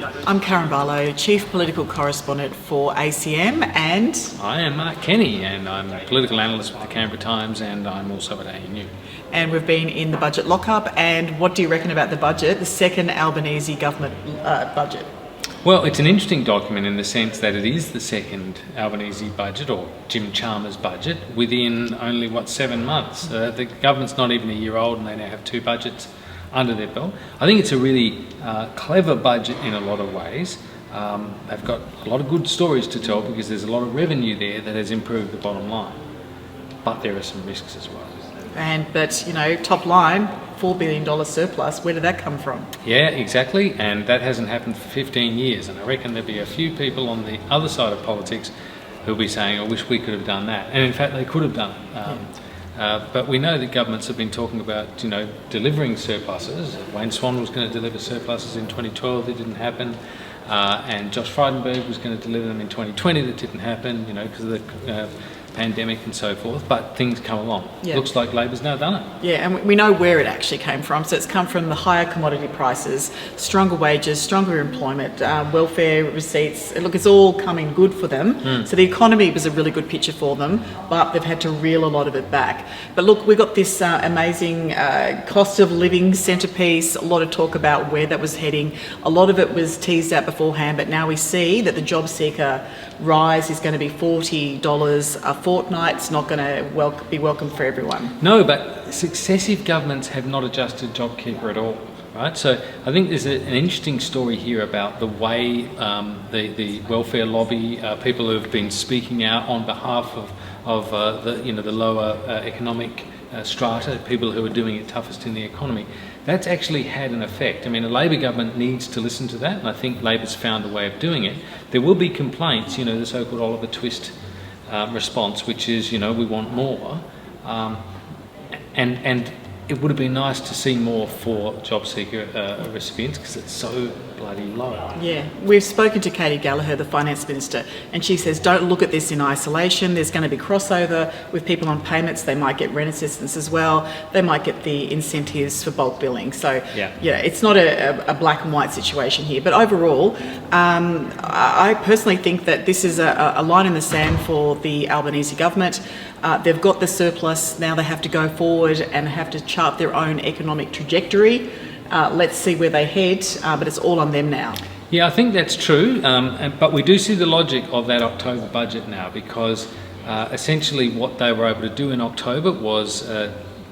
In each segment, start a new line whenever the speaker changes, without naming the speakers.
I'm Karen Barlow, Chief Political Correspondent for ACM, and
I am Mark Kenny, and I'm a political analyst with the Canberra Times, and I'm also at ANU.
And we've been in the budget lockup. And what do you reckon about the budget, the second Albanese government budget?
Well, it's an interesting document in the sense that it is the second Albanese budget, or Jim Chalmers budget, within only, 7 months. The government's not even a year old, and they now have 2 budgets under their belt. I think it's a really clever budget in a lot of ways. They've got a lot of good stories to tell because there's a lot of revenue there that has improved the bottom line. But there are some risks as well.
But top line, $4 billion surplus, where did that come from?
Yeah, exactly, and that hasn't happened for 15 years, and I reckon there'll be a few people on the other side of politics who'll be saying, I wish we could have done that. And in fact, they could have done it. But we know that governments have been talking about, delivering surpluses. Wayne Swan was going to deliver surpluses in 2012, it didn't happen. And Josh Frydenberg was going to deliver them in 2020, that didn't happen, because of the pandemic and so forth, but things come along.
Yeah.
Looks like Labor's now done it.
Yeah, and we know where it actually came from. So it's come from the higher commodity prices, stronger wages, stronger employment, welfare receipts. Look, it's all coming good for them. So the economy was a really good picture for them, but they've had to reel a lot of it back. But look, we've got this amazing cost of living centrepiece, a lot of talk about where that was heading. A lot of it was teased out beforehand, but now we see that the job seeker rise is going to be $40 a fortnight. It's not going to be welcome for everyone.
No, but successive governments have not adjusted JobKeeper at all, right? So I think there's an interesting story here about the way the welfare lobby, people who have been speaking out on behalf of the lower economic strata, people who are doing it toughest in the economy. That's actually had an effect. I mean, a Labor government needs to listen to that, and I think Labor's found a way of doing it. There will be complaints, the so-called Oliver Twist response, which is, we want more, and it would have been nice to see more for job seeker recipients because it's so bloody low.
Yeah, we've spoken to Katie Gallagher, the Finance Minister, and she says don't look at this in isolation. There's going to be crossover with people on payments. They might get rent assistance as well. They might get the incentives for bulk billing. So yeah, it's not a black and white situation here. But overall, I personally think that this is a line in the sand for the Albanese government. They've got the surplus, now they have to go forward and have to chart their own economic trajectory. Let's see where they head, but it's all on them now.
Yeah, I think that's true, but we do see the logic of that October budget now because essentially what they were able to do in October was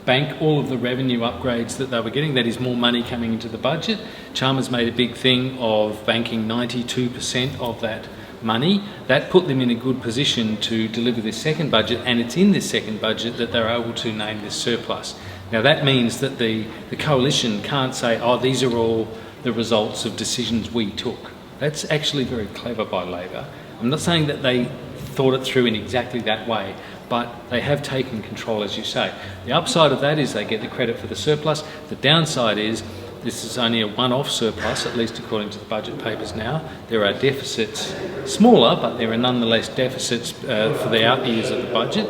bank all of the revenue upgrades that they were getting, that is more money coming into the budget. Chalmers made a big thing of banking 92% of that money. That put them in a good position to deliver this second budget, and it's in this second budget that they're able to name this surplus. Now that means that the coalition can't say, these are all the results of decisions we took. That's actually very clever by Labor. I'm not saying that they thought it through in exactly that way, but they have taken control, as you say. The upside of that is they get the credit for the surplus. The downside is this is only a one-off surplus, at least according to the budget papers now. There are deficits, smaller, but there are nonetheless deficits for the out years of the budget.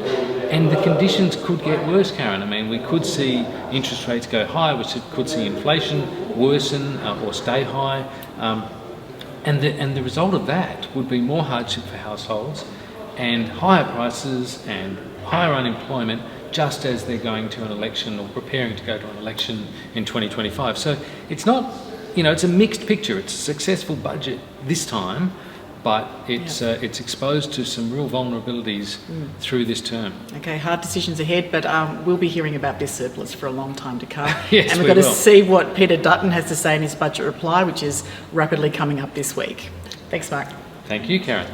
And the conditions could get worse, Karen. I mean, we could see interest rates go higher, we could see inflation worsen or stay high. And the result of that would be more hardship for households and higher prices and higher unemployment, just as they're going to an election or preparing to go to an election in 2025. So it's not, it's a mixed picture. It's a successful budget this time, but it's exposed to some real vulnerabilities through this term.
Okay, hard decisions ahead, but we'll be hearing about this surplus for a long time to come.
Yes,
and we've got to see what Peter Dutton has to say in his budget reply, which is rapidly coming up this week. Thanks, Mark.
Thank you, Karen.